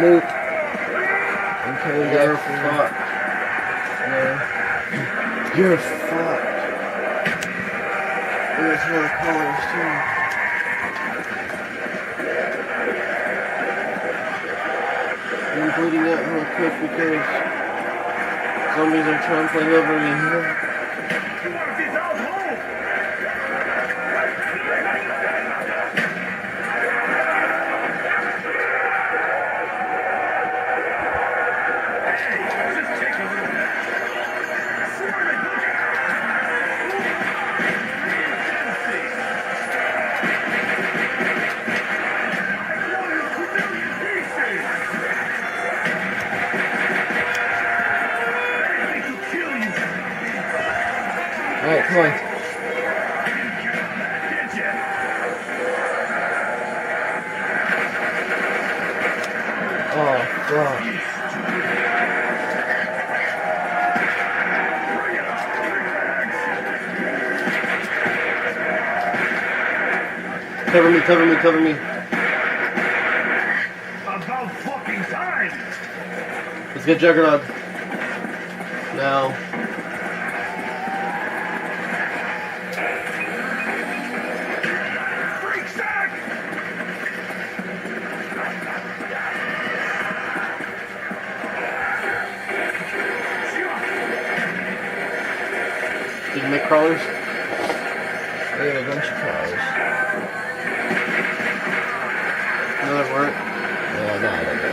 loot. Okay, You're fucked. You're fucked. There's more colors too. I'm bleeding out real quick because zombies are trampling over me here. Alright, come on. Oh, God. Cover me, cover me, cover me. About fucking time! Let's get Juggernaut. Now. Freak sack! Did you make crawlers? I got a bunch of cars. No, that weren't. Yeah, no, I don't know.